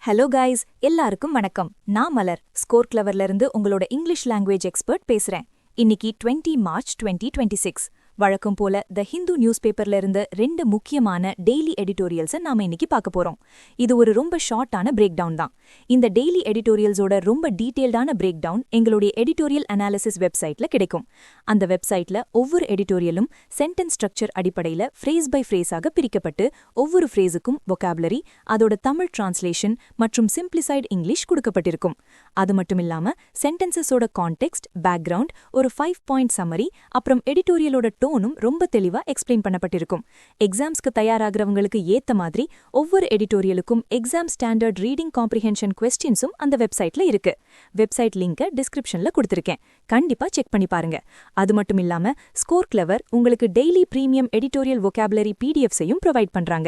Hello guys, எல்லாருக்கும் வணக்கம். நான் மலர், ஸ்கோர் கிளவர்ல இருந்து உங்களோட இங்கிலீஷ் லாங்குவேஜ் எக்ஸ்பர்ட் பேசுறேன். இன்னைக்கு 20 மார்ச் 2026. வழக்கம் போல த ஹிந்து நியூஸ் பேப்பர்ல இருந்து 2 முக்கியமான டெய்லி எடிட்டோரியல்ஸை நாம இன்னைக்கு பார்க்க போறோம். இது ஒரு ரொம்ப ஷார்ட்டான பிரேக் டவுன் தான். இந்த டெய்லி எடிட்டோரியல்ஸோட ரொம்ப டீடைல்டான பிரேக் டவுன் எங்களுடைய எடிட்டோரியல் அனாலிசிஸ் வெப்சைட்ல கிடைக்கும். அந்த வெப்சைட்ல ஒவ்வொரு எடிட்டோரியலும் சென்டென்ஸ் ஸ்ட்ரக்சர் அடிப்படையில ஃப்ரேஸ் பை ஃப்ரேஸாக பிரிக்கப்பட்டு ஒவ்வொரு ஃப்ரேஸுக்கும் vocabulary, அதோட தமிழ் டிரான்ஸ்லேஷன் மற்றும் சிம்பிளிஃபைட் இங்கிலீஷ் கொடுக்கப்பட்டிருக்கும். அது மட்டும் இல்லாம சென்டென்சஸோட கான்டெக்ஸ்ட், பேக்ரவுண்ட், ஒரு 5 பாயிண்ட் சம்மரி, அப்புறம் எடிட்டோரியலோட டோனும் ரொம்ப தெளிவா எக்ஸ்பிளைன் பண்ணப்பட்டிருக்கும். எக்ஸாம்ஸ்க்கு தயாராகிறவங்களுக்கு ஏத்த மாதிரி ஒவ்வொரு எடிட்டோரியலுக்கும் எக்ஸாம் ஸ்டாண்டர்ட் ரீடிங் காம்ப்ரிஹென்ஷன் கொஸ்டின்ஸும் அந்த வெப்சைட்ல இருக்கு. வெப்சைட் லிங்கை டிஸ்கிரிப்ஷன்ல கொடுத்திருக்கேன். கண்டிப்பா செக் பண்ணி பாருங்க. அது மட்டும் இல்லாம ஸ்கோர் கிளவர் உங்களுக்கு டெய்லி பிரீமியம் எடிட்டோரியல் vocabulary PDFs-ஐயும் ப்ரொவைட் பண்றாங்க.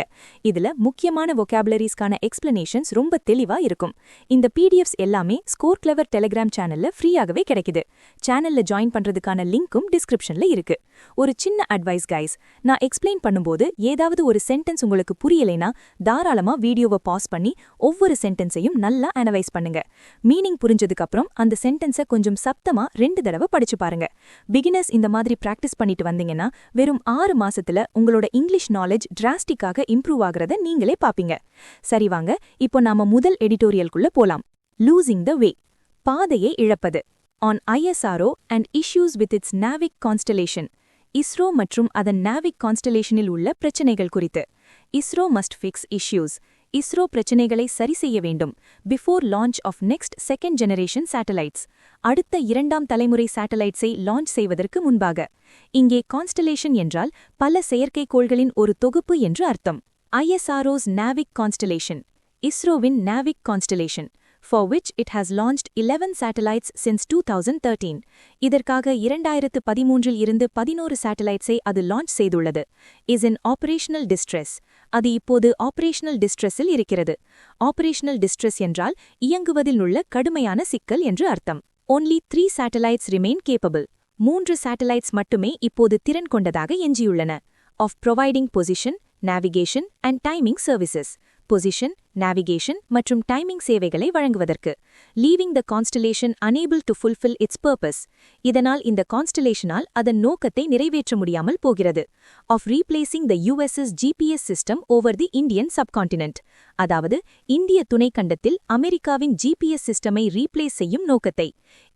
இதுல முக்கியமான vocabularies-க்கான எக்ஸ்பிளனேஷன்ஸ் ரொம்ப தெளிவா இருக்கும். இந்த PDFs எல்லாமே ஸ்கோர் கிளவர் டெலிகிராம் சேனல்ல ஃப்ரீயாகவே கிடைக்குது. சேனல்ல ஜாயின் பண்றதுக்கான லிங்க்கும் டிஸ்கிரிப்ஷன்ல இருக்கு. ஒரு சின்ன அட்வைஸ் கைஸ், நான் எக்ஸ்பிளைன் பண்ணும்போது ஏதாவது ஒரு சென்டென்ஸ் உங்களுக்கு புரியலைனா தாராளமா வீடியோவை பாஸ் பண்ணி ஒவ்வொரு சென்டென்ஸையும் நல்லா அனலைஸ் பண்ணுங்க. மீனிங் புரிஞ்சதுக்கு அப்புறம் அந்த சென்டென்ஸை கொஞ்சம் சப்தமா 2 தடவை படிச்சு பாருங்க. பிகினர்ஸ் இந்த மாதிரி பிராக்டிஸ் பண்ணிட்டு வந்தீங்கன்னா வெறும் 6 மாசத்துல உங்களோட இங்கிலீஷ் நாலேஜ் டிராஸ்டிக்காக இம்ப்ரூவ் ஆகுறத நீங்களே பாப்பீங்க. சரி வாங்க, இப்போ நாம முதல் எடிட்டோரியல்குள்ள போலாம். லூசிங் த வே, பாதையை இழப்பது. On ISRO and issues with its NavIC constellation. ISRO மற்றும் அதன் நாவிக் கான்ஸ்டலேஷனில் உள்ள பிரச்சனைகள் குறித்து. ISRO must fix issues. ISRO பிரச்சனைகளை சரி செய்ய வேண்டும். Before launch of next second generation satellites. அடுத்த 2ஆம் தலைமுறை சேட்டலைட்ஸை லான்ச் செய்வதற்கு முன்பாக. இங்கே கான்ஸ்டலேஷன் என்றால் பல செயற்கைக்கோள்களின் ஒரு தொகுப்பு என்று அர்த்தம். ISRO's NavIC constellation. இஸ்ரோவின் NavIC constellation, for which it has launched 11 satellites since 2013. இதற்காக 2013 இருந்து 11 சேட்டலைட்ஸை அது லான்ச் செய்துள்ளது. is in operational distress. அது இப்போது ஆபரேஷனல் டிஸ்ட்ரெஸில் இருக்கிறது. ஆபரேஷனல் டிஸ்ட்ரெஸ் என்றால் இயங்குவதில் உள்ள கடுமையான சிக்கல் என்று அர்த்தம். only 3 satellites remain capable. 3 satellites மட்டுமே இப்போது திறன் கொண்டதாக எஞ்சியுள்ளன. of providing position, navigation and timing services. Position, navigation மற்றும் டைமிங் சேவைகளை வழங்குவதற்கு. Leaving the constellation unable to fulfill its purpose. இதனால் இந்த கான்ஸ்டலேஷனால் அதன் நோக்கத்தை நிறைவேற்ற முடியாமல் போகிறது. of replacing the US's GPS system over the Indian subcontinent. அதாவது இந்திய துணைக்கண்டத்தில் அமெரிக்காவின் GPS சிஸ்டமை ரீப்ளேஸ் செய்யும் நோக்கத்தை.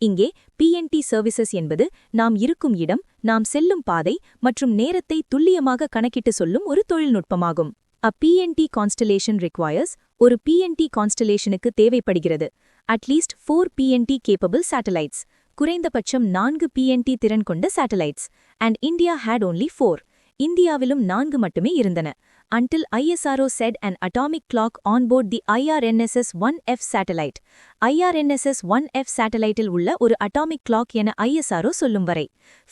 இங்கே PNT சர்வீசஸ் என்பது நாம் இருக்கும் இடம், நாம் செல்லும் பாதை மற்றும் நேரத்தை துல்லியமாக கணக்கிட்டு சொல்லும் ஒரு தொழில்நுட்பமாகும். A PNT constellation requires, ஒரு PNT constellationக்கு தேவைப்படுகிறது. At least 4 PNT capable satellites. குறைந்தபட்சம் 4 PNT திறன் கொண்ட satellites. And India had only 4. இந்தியாவிலும் 4 மட்டுமே இருந்தன. Until ISRO said an atomic clock on board the IRNSS-1F satellite. IRNSS-1F satelliteல் உள்ள ஒரு atomic clock என ISRO சொல்லும் வரை.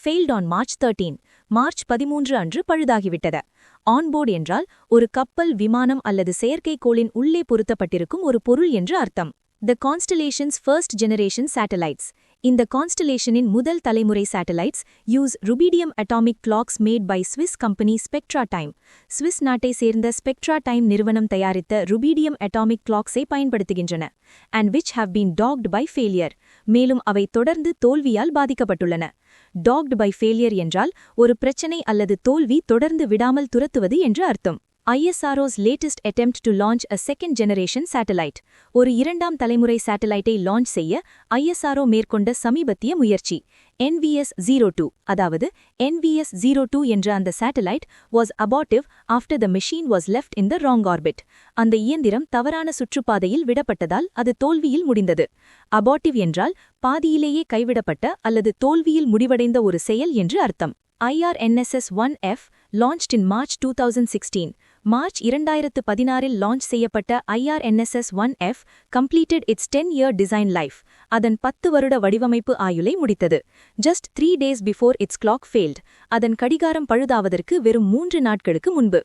Failed on March 13. மார்ச் 13 அன்று பழுதாகிவிட்டது. ஆன்போர்ட் என்றால் ஒரு கப்பல், விமானம் அல்லது செயற்கைக்கோளின் உள்ளே பொருத்தப்பட்டிருக்கும் ஒரு பொருள் என்று அர்த்தம். The constellation's first generation satellites. இந்த கான்ஸ்டலேஷனின் முதல் தலைமுறை satellites use rubidium atomic clocks made by Swiss company Spectra Time. Swiss நாட்டை சேர்ந்த ஸ்பெக்ட்ரா டைம் நிறுவனம் தயாரித்த ருபீடியம் அட்டாமிக் கிளாக்ஸை பயன்படுத்துகின்றன. And which have been dogged by failure. மேலும் அவை தொடர்ந்து தோல்வியால் பாதிக்கப்பட்டுள்ளன. டாக்ட் பை ஃபெயிலியர் என்றால் ஒரு பிரச்சனை அல்லது தோல்வி தொடர்ந்து விடாமல் துரத்துவது என்று அர்த்தம். ISRO's latest attempt to launch a second generation satellite. ஒரு 2ஆம் தலைமுறை சேட்டலைட்டை லான்ச் செய்ய ISRO மேற்கொண்ட சமீபத்திய முயற்சி. NVS-02, அதாவது NVS-02 என்ற அந்த satellite was abortive after the machine was left in the wrong orbit. அந்த இயந்திரம் தவறான சுற்றுப்பாதையில் விடப்பட்டதால் அது தோல்வியில் முடிந்தது. abortive என்றால் பாதியிலேயே கைவிடப்பட்ட அல்லது தோல்வியில் முடிவடைந்த ஒரு செயல் என்று அர்த்தம். IRNSS-1F launched in March 2016. மார்ச் 2016இல் லான்ச் செய்யப்பட்ட IRNSS-1F completed its 10-year design life. அதன் 10 வருட வடிவமைப்பு ஆயுளை முடித்தது. Just 3 days before its clock failed. அதன் கடிகாரம் பழுதாவதற்கு வெறும் 3 நாட்களுக்கு முன்பு.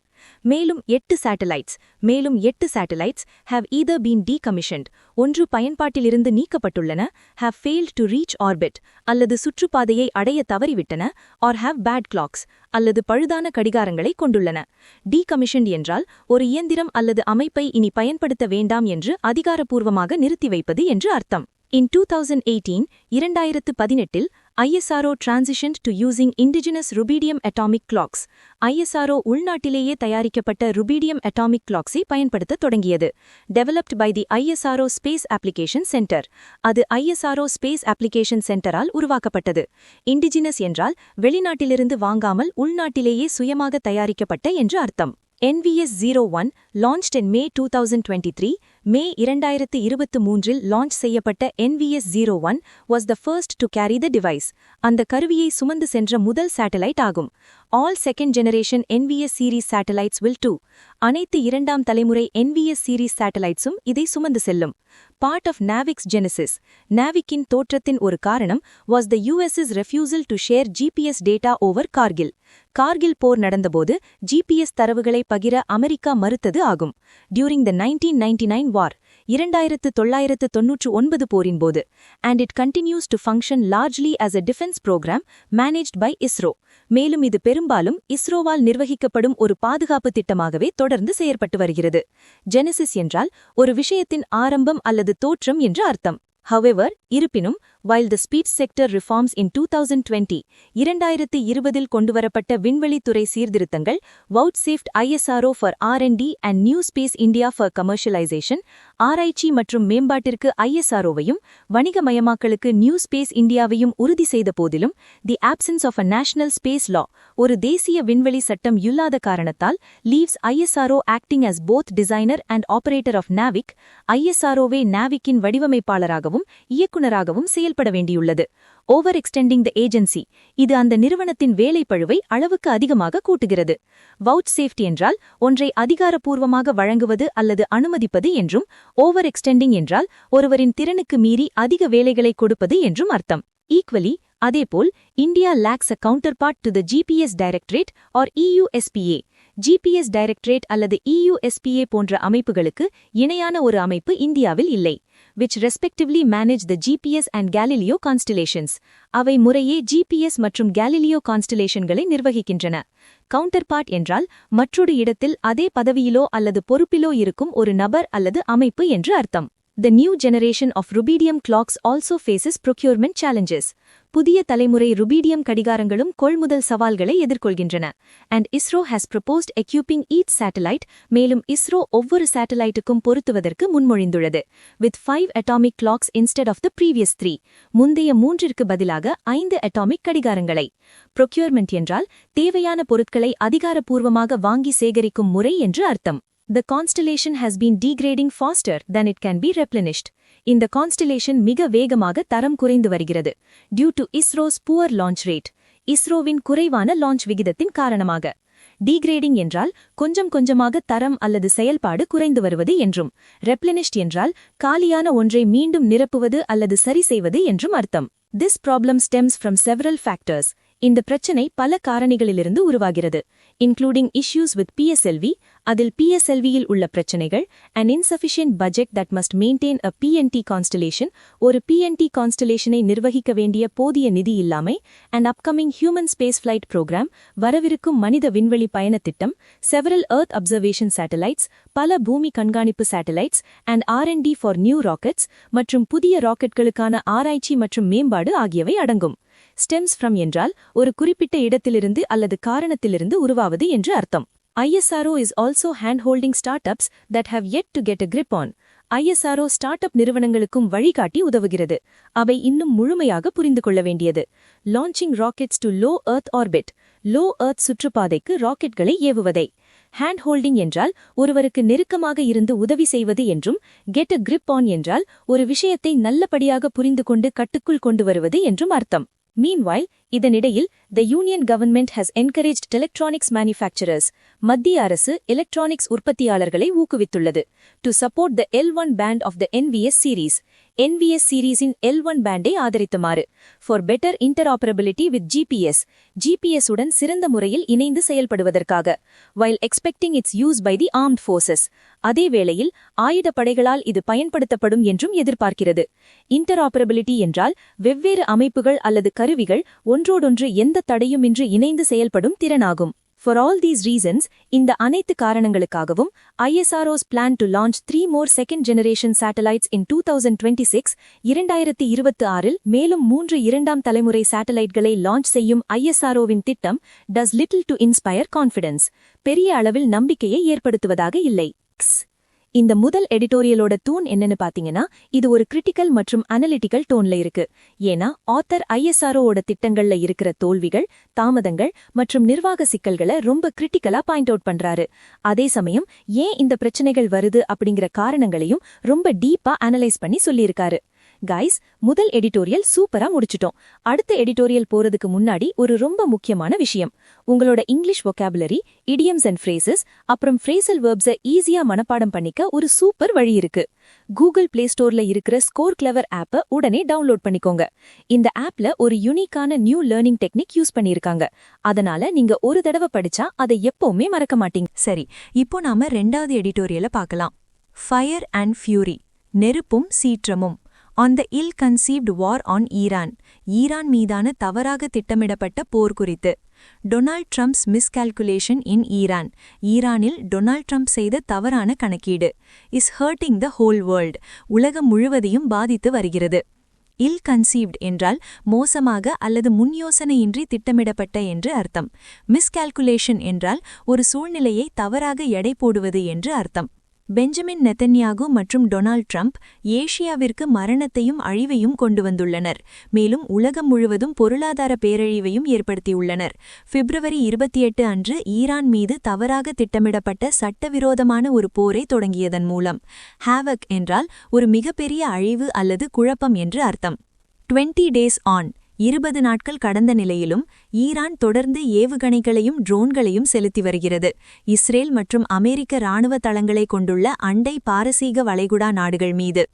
மேலும் 8 satellites have either been decommissioned, ஒன்று பயன்பாட்டிலிருந்து நீக்கப்பட்டுள்ளன, have failed to reach orbit, அல்லது சுற்றுப்பாதையை அடைய தவறிவிட்டன, or have bad clocks, அல்லது பழுதான கடிகாரங்களை கொண்டுள்ளன. Decommissioned என்றால் ஒரு இயந்திரம் அல்லது அமைப்பை இனி பயன்படுத்த வேண்டாம் என்று அதிகாரப்பூர்வமாக நிறுத்தி வைப்பது என்று அர்த்தம். In 2018, ISRO transitioned to using indigenous rubidium atomic clocks. ISRO உள்நாட்டிலேயே தயாரிக்கப்பட்ட rubidium atomic clocks-ஐ பயன்படுத்த தொடங்கியது. Developed by the ISRO Space Application Center. அது ISRO Space Application Center-ஆல் உருவாக்கப்பட்டது. Indigenous என்றால் வெளிநாட்டிலிருந்து வாங்காமல் உள்நாட்டிலேயே சுயமாக தயாரிக்கப்பட்ட என்று அர்த்தம். NVS-01 launched in May 2023. May 2023 launch செய்யப்பட்ட NVS-01 was the first to carry the device. அந்த கருவியை சுமந்து சென்ற முதல் சேட்டலைட் ஆகும். All second generation NVS series satellites will too. அனைத்து இரண்டாம் தலைமுறை NVS series satellites-உம் இதை சுமந்து செல்லும். Part of NAVIC's genesis. NAVIC-இன் தோற்றத்தின் ஒரு காரணம் was the US's refusal to share GPS data over Kargil. Kargil போர் நடந்தபோது GPS தரவுகளை பகிர அமெரிக்கா மறுத்தது ஆகும். During the 1999 war, 2999 போரின் போது, and it continues to function largely as a defense program managed by ISRO. மேலும் இது பெரும்பாலும் இஸ்ரோவால் நிர்வகிக்கப்படும் ஒரு பாதுகாப்பு திட்டமாகவே தொடர்ந்து செயற்பட்டு வருகிறது. ஜெனசிஸ் என்றால் ஒரு விஷயத்தின் ஆரம்பம் அல்லது தோற்றம் என்று அர்த்தம். However, இருப்பினும், while the space sector reforms in 2020, 2020 கொண்டுவரப்பட்ட விண்வெளித்துறை சீர்திருத்தங்கள் vouchsafed ISRO for R&D and New Space India for commercialization, ஆராய்ச்சி மற்றும் மேம்பாட்டிற்கு ISRO-வையும் வணிகமயமாக்கலுக்கு நியூ ஸ்பேஸ் இந்தியாவையும் உறுதி செய்த போதிலும், the absence of a national space law, ஒரு தேசிய விண்வெளி சட்டம் இல்லாத காரணத்தால், leaves ISRO acting as both designer and operator of NAVIC. ISRO-வே NAVIC-இன் வடிவமைப்பாளராகவும் இயக்குனராகவும் செயல்பட வேண்டியுள்ளது. ஓவர் எக்ஸ்டெண்டிங் த ஏஜென்சி, இது அந்த நிறுவனத்தின் வேலைப்பழுவை அளவுக்கு அதிகமாக கூட்டுகிறது. வவுச் சேஃப்டி என்றால் ஒன்றை அதிகாரப்பூர்வமாக வழங்குவது அல்லது அனுமதிப்பது என்றும், ஓவர் எக்ஸ்டெண்டிங் என்றால் ஒருவரின் திறனுக்கு மீறி அதிக வேலைகளை கொடுப்பது என்றும் அர்த்தம். ஈக்வலி, அதேபோல் India lacks a counterpart to the GPS directorate or EUSPA. GPS directorate அல்லது EUSPA போன்ற அமைப்புகளுக்கு இணையான ஒரு அமைப்பு இந்தியாவில் இல்லை. which respectively manage the GPS and Galileo constellations. அவை முறையே GPS மற்றும் Galileo constellationகளை நிர்வகிக்கின்றன. கவுண்டர்பார்ட் என்றால் மற்றொரு இடத்தில் அதே பதவியிலோ அல்லது பொறுப்பிலோ இருக்கும் ஒரு நபர் அல்லது அமைப்பு என்று அர்த்தம். The new generation of rubidium clocks also faces procurement challenges. புதிய தலைமுறை rubidium கடிகாரங்களும் கொள்முதல் சவால்களை எதிர்கொள்கின்றன. And ISRO has proposed equipping each satellite, மேலும் ISRO ஒவ்வொரு சேட்டலைட்டுக்கும் பொருத்துவதற்கு முன்மொழிந்துள்ளது. With 5 atomic clocks instead of the previous 3. முந்தைய 3ற்கு பதிலாக 5 atomic கடிகாரங்களை. Procurement என்றால் தேவையான பொருட்களை அதிகாரப்பூர்வமாக வாங்கி சேகரிக்கும் முறை என்று அர்த்தம். The constellation has been degrading faster than it can be replenished. இந்த constellation மிக வேகமாக தரம் குறைந்து வருகிறது. Due to ISRO's poor launch rate. இஸ்ரோவின் குறைவான லான்ச் விகிதத்தின் காரணமாக. Degrading என்றால் கொஞ்சம் கொஞ்சமாக தரம் அல்லது செயல்பாடு குறைந்து வருவது என்றும், replenished என்றால் காலியான ஒன்றை மீண்டும் நிரப்புவது அல்லது சரி செய்வது என்றும் அர்த்தம். This problem stems from several factors. இந்த பிரச்சனை பல காரணிகளிலிருந்து உருவாகிறது. Including issues with PSLV, அதில் PSLV-யில் உள்ள பிரச்சனைகள், an insufficient budget that must maintain a PNT constellation, ஒரு PNT constellation-ஐ நிர்வகிக்க வேண்டிய போதிய நிதி இல்லாமை, and upcoming human spaceflight program, வரவிருக்கும் மனித விண்வெளி பயணத் திட்டம், several Earth observation satellites, பல பூமி கண்காணிப்பு satellites, and R&D for new rockets, மற்றும் புதிய ராக்கெட்களுக்கான ஆராய்ச்சி மற்றும் மேம்பாடு ஆகியவை அடங்கும். Stems from என்றால் ஒரு குறிப்பிட்ட இடத்திலிருந்து அல்லது காரணத்திலிருந்து உருவாவது என்று அர்த்தம். ISRO is also hand-holding startups that have yet to get a grip on. ISRO start-up நிறுவனங்களுக்கும் வழிகாட்டி உதவுகிறது. அவை இன்னும் முழுமையாக புரிந்து கொள்ள வேண்டியது. Launching rockets to low Earth orbit. low Earth சுற்றுப்பாதைக்கு ராக்கெட்களை ஏவுவதை. Hand-holding என்றால் ஒருவருக்கு நெருக்கமாக இருந்து உதவி செய்வது என்றும், get a grip on என்றால் ஒரு விஷயத்தை நல்லபடியாக புரிந்து கொண்டு கட்டுக்குள் கொண்டு வருவது என்றும் அர்த்தம். Meanwhile, இதனிடையில் the union government has encouraged electronics manufacturers மத்திய அரசு எலக்ட்ரானிக்ஸ் உற்பத்தியாளர்களை ஊக்குவித்துள்ளது to support the L1 band of the NVS series NVS சீரீஸின் L1 பேண்டை ஆதரித்துமாறு for better interoperability with GPS உடன் சிறந்த முறையில் இணைந்து செயல்படுவதற்காக while expecting its use by the armed forces அதே வேளையில் ஆயுதப்படைகளால் இது பயன்படுத்தப்படும் என்றும் எதிர்பார்க்கிறது இன்டர்ஆபரபிலிட்டி என்றால் வெவ்வேறு அமைப்புகள் அல்லது கருவிகள் ஒன்றோடொன்று எந்த தடையுமின்றி இணைந்து செயல்படும் திறனாகும் For all these reasons, இந்த அனைத்து காரணங்களுக்காகவும் ISRO's plan to launch 3 more second-generation satellites in 2026, 2026 மேலும் 3 இரண்டாம் தலைமுறை சேட்டலைட்களை லான்ச் செய்யும் ISROவின் திட்டம் does little to inspire confidence. பெரிய அளவில் நம்பிக்கையை ஏற்படுத்துவதாக இல்லை. இந்த முதல் எடிட்டோரியலோட தூண் என்னன்னு பாத்தீங்கன்னா இது ஒரு கிரிட்டிக்கல் மற்றும் அனலிட்டிக்கல் டோன்ல இருக்கு ஏன்னா ஆத்தர் ISROவோட திட்டங்கள்ல இருக்கிற தோல்விகள் தாமதங்கள் மற்றும் நிர்வாக சிக்கல்களை ரொம்ப கிரிட்டிக்கலா பாயிண்ட் அவுட் பண்றாரு அதே சமயம் ஏன் இந்த பிரச்சனைகள் வருது அப்படிங்கிற காரணங்களையும் ரொம்ப டீப்பா அனலைஸ் பண்ணி சொல்லியிருக்காரு கைஸ் முதல் எடிட்டோரியல் சூப்பரா முடிச்சிட்டோம் அடுத்த எடிட்டோரியல் போறதுக்கு முன்னாடி ஒரு ரொம்ப முக்கியமான விஷயம் உங்களோட English vocabulary idioms and phrases அப்புறம் phrasal verbs ஈஸியா மனப்பாடம் பண்ணிக்க ஒரு சூப்பர் வழி இருக்கு கூகுள் பிளே ஸ்டோர்ல இருக்கிற ஸ்கோர் கிளவர் ஆப்பை உடனே டவுன்லோட் பண்ணிக்கோங்க இந்த ஆப்ல ஒரு யூனிக்கான நியூ லேர்னிங் டெக்னிக் யூஸ் பண்ணியிருக்காங்க அதனால நீங்க ஒரு தடவை படிச்சா அதை எப்பவுமே மறக்க மாட்டீங்க சரி இப்போ நாம ரெண்டாவது எடிட்டோரியலை பார்க்கலாம் ஃபயர் அண்ட் ஃபியூரி நெருப்பும் சீற்றமும் On the ill-conceived war on Iran, Iran மீதான தவறாக திட்டமிடப்பட்ட போர் குறித்து டொனால்ட் ட்ரம்ப்ஸ் மிஸ்கால்குலேஷன் இன் ஈரான் ஈரானில் டொனால்ட் ட்ரம்ப் செய்த தவறான கணக்கீடு is hurting the whole world உலகம் முழுவதையும் பாதித்து வருகிறது இல்-கன்சீவ்ட் என்றால் மோசமாக அல்லது முன்யோசனையின்றி திட்டமிடப்பட்ட என்று அர்த்தம் மிஸ்கால்குலேஷன் என்றால் ஒரு சூழ்நிலையை தவறாக எடை போடுவது என்று அர்த்தம் பெஞ்சமின் நெதன்யாகு மற்றும் டொனால்ட் ட்ரம்ப் ஏஷியாவிற்கு மரணத்தையும் அழிவையும் கொண்டு வந்துள்ளனர் மேலும் உலகம் முழுவதும் பொருளாதார பேரழிவையும் ஏற்படுத்தியுள்ளனர் பிப்ரவரி 28 அன்று ஈரான் மீது தவறாக திட்டமிடப்பட்ட சட்டவிரோதமான ஒரு போரை தொடங்கியதன் மூலம் ஹேவக் என்றால் ஒரு மிகப்பெரிய அழிவு அல்லது குழப்பம் என்று அர்த்தம் 20 days on 20 நாட்கள் கடந்த நிலையிலும் ஈரான் தொடர்ந்து ஏவுகணைகளையும் ட்ரோன்களையும் செலுத்தி வருகிறது இஸ்ரேல் மற்றும் அமெரிக்க இராணுவ தளங்களை கொண்டுள்ள அண்டை பாரசீக வளைகுடா நாடுகள் மீது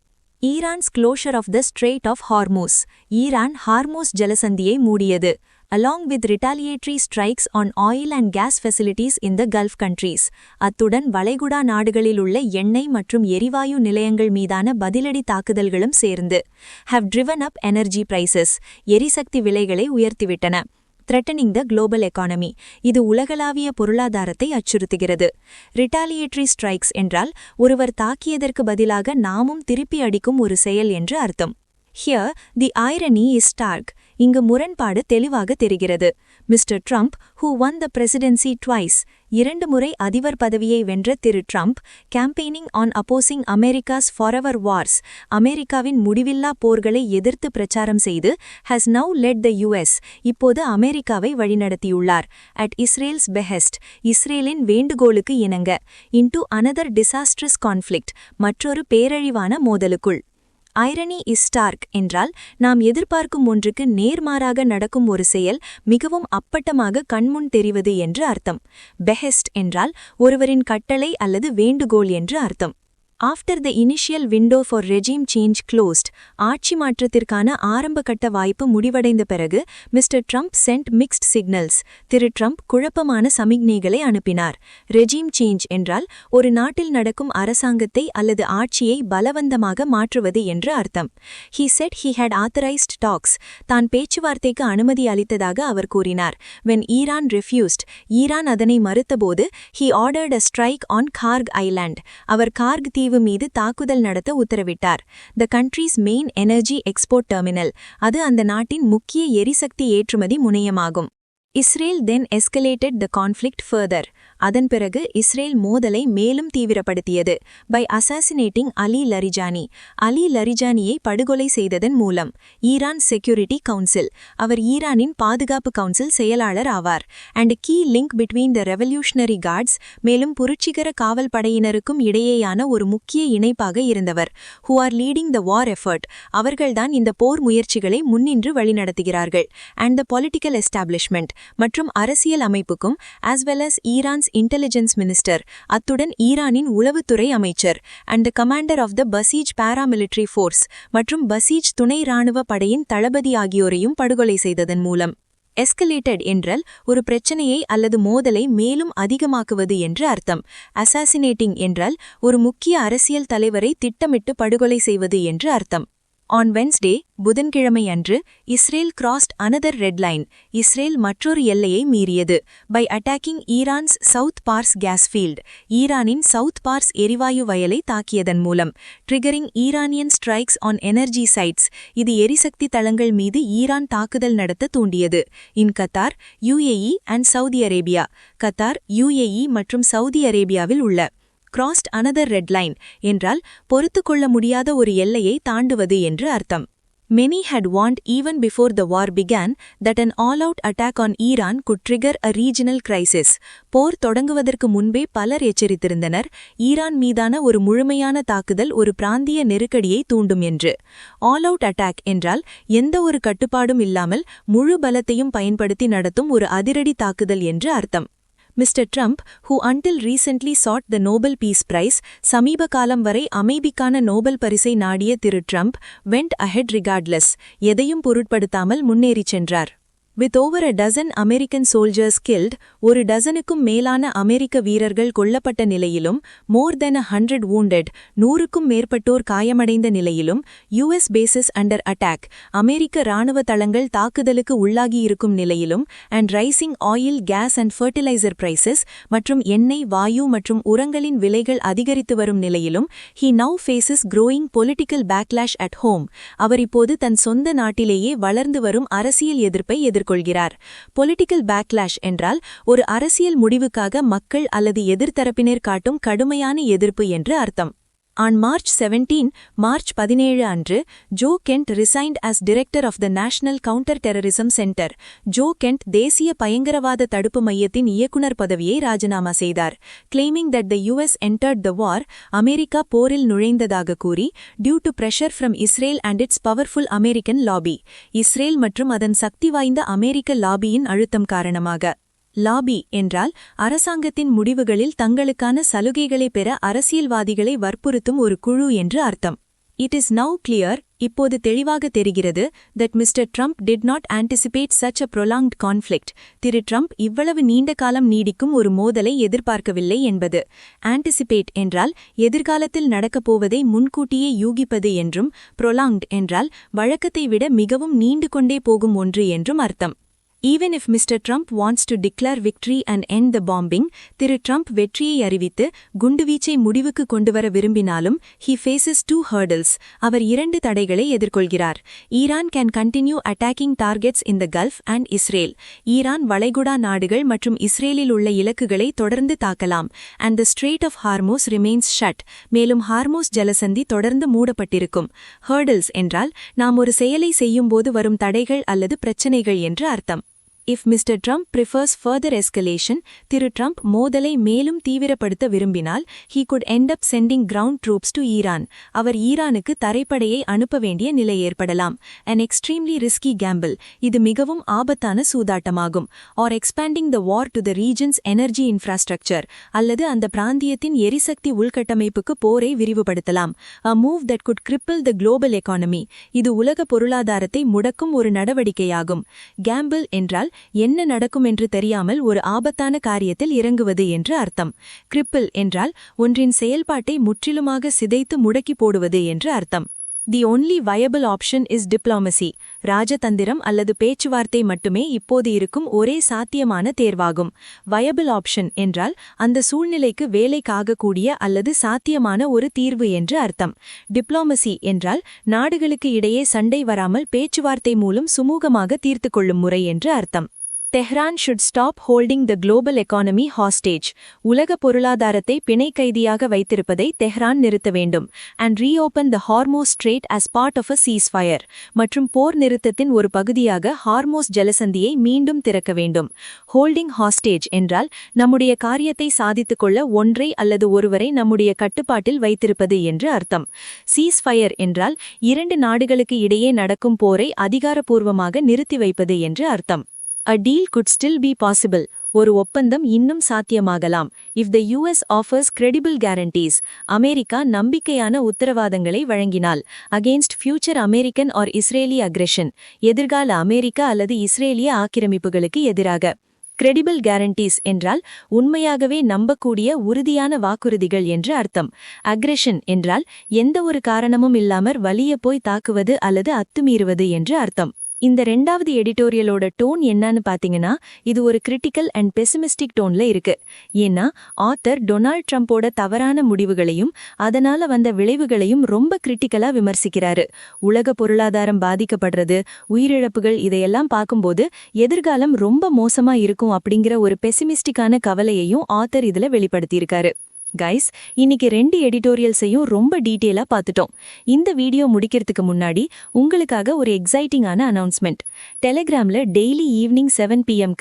Iran's closure of the strait of Hormuz Iran Hormuz ஜலசந்தியை மூடியது along with retaliatory strikes on oil and gas facilities in the Gulf countries. அத்துடன் வளைகுடா நாடுகளில் உள்ள எண்ணெய் மற்றும் எரிவாயு நிலையங்கள் மீதான பதிலடி தாக்குதல்களும் சேர்ந்து have driven up energy prices. எரிசக்தி விலைகளை உயர்த்திவிட்டன. threatening the global economy. இது உலகளாவிய பொருளாதாரத்தை அச்சுறுத்துகிறது. retaliatory strikes என்றால் ஒருவர் தாக்கியதற்கு பதிலாக நாமும் திருப்பி அடிக்கும் ஒரு செயல் என்று அர்த்தம். Here, the irony is stark. இங்கு முரண்பாடு தெளிவாக தெரிகிறது mister Trump who won the presidency twice 2 முறை அதிபர் பதவியை வென்ற திரு Trump campaigning on opposing America's forever wars அமெரிக்காவின் முடிவில்லா போர்களை எதிர்த்து பிரச்சாரம் செய்து has now led the US இப்போது அமெரிக்காவை வழிநடத்தியுள்ளார் at Israel's behest இஸ்ரேலின் வேண்டுகோளுக்கு இணங்க into another disastrous conflict மற்றொரு பேரழிவான மோதலுக்குள் ஐரணி இஸ் ஸ்டார்க் என்றால் நாம் எதிர்பார்க்கும் ஒன்றுக்கு நேர்மாறாக நடக்கும் ஒரு செயல் மிகவும் அப்பட்டமாக கண்முன் தெரிவது என்று அர்த்தம் பெஹெஸ்ட் என்றால் ஒருவரின் கட்டளை அல்லது வேண்டுகோள் என்று அர்த்தம் after the initial window for regime change closed ஆட்சி மாற்றத்திற்கான ஆரம்பகட்ட வாய்ப்பு முடிவடைந்த பிறகு mister Trump sent mixed signals திரு ட்ரம்ப் குழப்பமான சமிக்ஞைகளை அனுப்பினார் ரெஜீம் சேஞ்ச் என்றால் ஒரு நாட்டில் நடக்கும் அரசாங்கத்தை அல்லது ஆட்சியை பலவந்தமாக மாற்றுவது என்று அர்த்தம் he said he had authorised talks தான் பேச்சுவார்த்தைக்கு அனுமதி அளித்ததாக அவர் கூறினார் வென் ஈரான் ரெஃப்யூஸ்ட் ஈரான் அதனை மறுத்தபோது he ordered a strike on Kharg island அவர் கார்க் தீவு மீது தாக்குதல் நடத்த உத்தரவிட்டார் the country's main energy export terminal அது அந்த நாட்டின் முக்கிய எரிசக்தி ஏற்றுமதி முனையமாகும் Israel then escalated the conflict further அதன் பிறகு இஸ்ரேல் மோதலை மேலும் தீவிரப்படுத்தியது பை அசாசினேட்டிங் அலி லரிஜானி. அலி லரிஜானியை படுகொலை செய்ததன் மூலம். Iran security council. அவர் ஈரானின் பாதுகாப்பு கவுன்சில் செயலாளர் ஆவார். And key link between the revolutionary guards, மேலும் புரட்சிகர காவல் படையினருக்கும் இடையேயான ஒரு முக்கிய இணைப்பாக இருந்தவர். Who are leading the war effort. அவர்கள்தான் இந்த போர் முயற்சிகளை முன்னின்று வழிநடத்துகிறார்கள். அண்ட் த பொலிட்டிக்கல் எஸ்டாப்ளிஷ்மெண்ட் மற்றும் அரசியல் அமைப்புக்கும் as well as Iran's intelligence minister, அத்துடன் ஈரானின் உளவுத்துறை அமைச்சர் and the commander of the Basij paramilitary force மற்றும் பசீஜ் துணை இராணுவ படையின் தளபதி ஆகியோரையும் படுகொலை செய்ததன் மூலம். எஸ்கலேட்டட் என்றால் ஒரு பிரச்சனையை அல்லது மோதலை மேலும் அதிகமாக்குவது என்று அர்த்தம். அசாசினேட்டிங் என்றால் ஒரு முக்கிய அரசியல் தலைவரை திட்டமிட்டு படுகொலை செய்வது என்று அர்த்தம். ஆன் வென்ஸ்டே, புதன்கிழமை அன்று, Israel crossed another red line. Israel மற்றொரு எல்லையை மீறியது by attacking Iran's South Pars gas field. ஈரானின் சவுத் பார்ஸ் எரிவாயு வயலை தாக்கியதன் மூலம். Triggering Iranian strikes on energy sites. இது எரிசக்தி தளங்கள் மீது ஈரான் தாக்குதல் நடத்த தூண்டியது. In Qatar, UAE and Saudi Arabia. Qatar, UAE மற்றும் சவுதி அரேபியாவில் உள்ள. கிராஸ்ட் அனதர் ரெட் லைன் என்றால் பொறுத்துக்கொள்ள முடியாத ஒரு எல்லையை தாண்டுவது என்று அர்த்தம். Many had warned even before the war began that an all-out attack on Iran could trigger a regional crisis. போர் தொடங்குவதற்கு முன்பே பலர் எச்சரித்திருந்தனர், ஈரான் மீதான ஒரு முழுமையான தாக்குதல் ஒரு பிராந்திய நெருக்கடியை தூண்டும் என்று. ஆல்-அவுட் அட்டாக் என்றால் எந்த ஒரு கட்டுப்பாடும் இல்லாமல் முழு பலத்தையும் பயன்படுத்தி நடத்தும் ஒரு அதிரடி தாக்குதல் என்று அர்த்தம். Mr. Trump, who until recently sought the Nobel Peace Prize, சமீப காலம் வரை அமைதிக்கான நோபல் பரிசை நாடிய திரு ட்ரம்ப், went ahead regardless, எதையும் பொருட்படுத்தாமல் முன்னேறிச் சென்றார். With over a dozen American soldiers killed, ஒரு டசனுக்கும் மேலான அமெரிக்க வீரர்கள் கொல்லப்பட்ட நிலையிலும், more than 100 wounded, 100க்கும் மேற்பட்டோர் காயமடைந்த நிலையிலும், US bases under attack, அமெரிக்க இராணுவ தளங்கள் தாக்குதலுக்கு உள்ளாகியிருக்கும் நிலையிலும், and rising oil, gas and fertilizer prices, மற்றும் எண்ணெய், வாயு மற்றும் உரங்களின் விலைகள் அதிகரித்து வரும் நிலையிலும், he now faces growing political backlash at home. அவர் இப்போது தன் சொந்த நாட்டிலேயே வளர்ந்து வரும் அரசியல் எதிர்ப்பை எதிர்கொள்கிறார். பொலிட்டிக்கல் பேக்லாஷ் என்றால் ஒரு அரசியல் முடிவுக்காக மக்கள் அல்லது எதிர்த்தரப்பினர் காட்டும் கடுமையான எதிர்ப்பு என்று அர்த்தம். On March 17, மார்ச் 17 அன்று, Joe கென்ட் resigned as director of the National Counter-Terrorism Center. Joe கென்ட் தேசிய பயங்கரவாத தடுப்பு மையத்தின் இயக்குனர் பதவியை ராஜினாமா செய்தார். Claiming that the US entered the war, America போரில் நுழைந்ததாக கூறி, due to pressure from Israel and its powerful American lobby. Israel மற்றும் அதன் சக்தி வாய்ந்த அமெரிக்க லாபியின் அழுத்தம் காரணமாக. லாபி என்றால் அரசாங்கத்தின் முடிவுகளில் தங்களுக்கான சலுகைகளை பெற அரசியல்வாதிகளை வற்புறுத்தும் ஒரு குழு என்று அர்த்தம். It is now clear, இப்போது தெளிவாக தெரிகிறது, that Mr. Trump did not anticipate such a prolonged conflict. Thiru Trump இவ்வளவு நீண்ட காலம் நீடிக்கும் ஒரு மோதலை எதிர்பார்க்கவில்லை என்பது. Anticipate என்றால் எதிர்காலத்தில் நடக்கப் போவதை முன்கூட்டியே யூகிப்பது என்றும், prolonged என்றால் வழக்கத்தை விட மிகவும் நீண்டு கொண்டே போகும் ஒன்று என்றும் அர்த்தம். Even if Mr. Trump wants to declare victory and end the bombing, Thiru Trump வெற்றியை அறிவித்து குண்டுவீச்சை முடிவுக்கு கொண்டுவர விரும்பினாலும், he faces two hurdles. அவர் 2 தடைகளை எதிர்கொள்கிறார். Iran can continue attacking targets in the Gulf and Israel. Iran வளைகுடா நாடுகள் மற்றும் இஸ்ரேலில் உள்ள இலக்குகளை தொடர்ந்து தாக்கலாம். And the Strait of Hormuz remains shut. மேலும் ஹார்மோஸ் ஜலசந்தி தொடர்ந்து மூடப்பட்டிருக்கும். Hurdles என்றால் நாம் ஒரு செயலை செய்யும்போது வரும் தடைகள் அல்லது பிரச்சனைகள் என்று அர்த்தம். If Mr. Trump prefers further escalation, Thiru Trump மோதலை மேலும் தீவிரப்படுத்த விரும்பினால், he could end up sending ground troops to Iran. அவர் ஈரானுக்கு தரைப்படையை அனுப்ப வேண்டிய நிலை ஏற்படலாம். An extremely risky gamble. இது மிகவும் ஆபத்தான சூதாட்டமாகும். Or expanding the war to the region's energy infrastructure. அல்லது அந்த பிராந்தியத்தின் எரிசக்தி உள்கட்டமைப்புக்கு போரை விரிவுபடுத்தலாம். A move that could cripple the global economy. இது உலக பொருளாதாரத்தை முடக்கும் ஒரு நடவடிக்கையாகும். Gamble என்றால் என்ன நடக்கும் என்று தெரியாமல் ஒரு ஆபத்தான காரியத்தில் இறங்குவது என்று அர்த்தம். கிரிப்பிள் என்றால் ஒன்றின் செயல்பாட்டை முற்றிலுமாக சிதைத்து முடக்கி போடுவது என்று அர்த்தம். The only viable option is diplomacy. ராஜதந்திரம் அல்லது பேச்சுவார்த்தை மட்டுமே இப்போது இருக்கும் ஒரே சாத்தியமான தேர்வாகும். Viable option என்றால் அந்த சூழ்நிலைக்கு வேலைக்காகக்கூடிய அல்லது சாத்தியமான ஒரு தீர்வு என்று அர்த்தம். டிப்ளோமசி என்றால் நாடுகளுக்கு இடையே சண்டை வராமல் பேச்சுவார்த்தை மூலம் சுமூகமாக தீர்த்துக்கொள்ளும் முறை என்று அர்த்தம். Tehran should stop holding the global economy hostage. உலக பொருளாதாரத்தை பிணை கைதியாக வைத்திருப்பதை தெஹ்ரான் நிறுத்த வேண்டும். And reopen the Hormuz strait as part of a ceasefire. மற்றும் போர் நிறுத்தத்தின் ஒரு பகுதியாக ஹார்மோஸ் ஜலசந்தியை மீண்டும் திறக்க வேண்டும். ஹோல்டிங் ஹாஸ்டேஜ் என்றால் நம்முடைய காரியத்தை சாதித்துக் கொள்ள ஒன்றை அல்லது ஒருவரை நம்முடைய கட்டுப்பாட்டில் வைத்திருப்பது என்று அர்த்தம். சீஸ்ஃபயர் என்றால் இரண்டு நாடுகளுக்கு இடையே நடக்கும் போரை அதிகாரப்பூர்வமாக நிறுத்தி வைப்பது என்று அர்த்தம். A deal could still be possible. ஒரு ஒப்பந்தம் இன்னும் சாத்தியமாகலாம். If the US offers credible guarantees. America நம்பிக்கையான உத்தரவாதங்களை வழங்கினால். Against future American or Israeli aggression. எதிர்கால அமெரிக்கா அல்லது இஸ்ரேலிய ஆக்கிரமிப்புகளுக்கு எதிராக. கிரெடிபிள் கேரண்டீஸ் என்றால் உண்மையாகவே நம்பக்கூடிய உறுதியான வாக்குறுதிகள் என்று அர்த்தம். அக்ரெஷன் என்றால் எந்த ஒரு காரணமும் இல்லாமற் வலிய போய் தாக்குவது அல்லது அத்துமீறுவது என்று அர்த்தம். இந்த ரெண்டாவது எடிட்டோரியலோட டோன் என்னன்னு பாத்தீங்கன்னா, இது ஒரு கிரிட்டிக்கல் அண்ட் பெசிமிஸ்டிக் டோன்ல இருக்கு. ஏன்னா ஆத்தர் டொனால்ட் ட்ரம்போட தவறான முடிவுகளையும் அதனால வந்த விளைவுகளையும் ரொம்ப கிரிட்டிக்கலா விமர்சிக்கிறாரு. உலக பொருளாதாரம் பாதிக்கப்படுறது, உயிரிழப்புகள் இதையெல்லாம் பார்க்கும்போது எதிர்காலம் ரொம்ப மோசமா இருக்கும் அப்படிங்கிற ஒரு பெசிமிஸ்டிக்கான கவலையையும் ஆத்தர் இதுல வெளிப்படுத்தியிருக்காரு. கைஸ், இன்னைக்கு 2 எடிட்டோரியல்ஸையும் ரொம்ப டீட்டெயிலா பார்த்துட்டோம். இந்த வீடியோ முடிக்கிறதுக்கு முன்னாடி உங்களுக்காக ஒரு எக்ஸைட்டிங்கான அனௌன்ஸ்மெண்ட். டெலிகிராம்ல daily evening 7 PM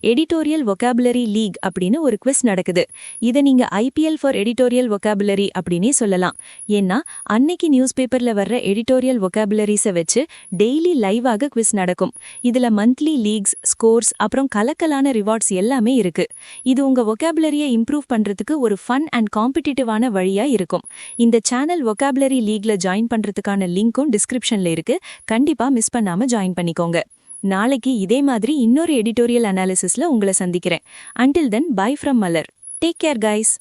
editorial vocabulary league அப்படின்னு ஒரு குவிஸ் நடக்குது. இதை நீங்க IPL ஃபார் எடிட்டோரியல் வொகாபுலரி அப்படின்னே சொல்லலாம். ஏன்னா அன்னைக்கு நியூஸ் பேப்பர்ல வர்ற எடிட்டோரியல் வொகாபுலரிஸை வச்சு டெய்லி லைவாக குவிஸ் நடக்கும். இதுல மந்த்லி லீக்ஸ், ஸ்கோர்ஸ், அப்புறம் கலக்கலான ரிவார்ட்ஸ் எல்லாமே இருக்கு. இது உங்க வொகாபுலரியை இம்ப்ரூவ் பண்றதுக்கு ஒரு ஃபன் அண்ட் காம்படிட்டிவான வழியா இருக்கும். இந்த சேனல் வொகாபுலரி லீக்ல ஜாயின் பண்றதுக்கான லிங்க்கும் டிஸ்கிரிப்ஷன்ல இருக்கு. கண்டிப்பா மிஸ் பண்ணாம ஜாயின் பண்ணிக்கோங்க. நாளைக்கு இதே மாதிரி இன்னொரு எடிட்டோரியல் அனாலிசிஸ்ல உங்களை சந்திக்கிறேன். Until then, bye from Malar. Take care guys.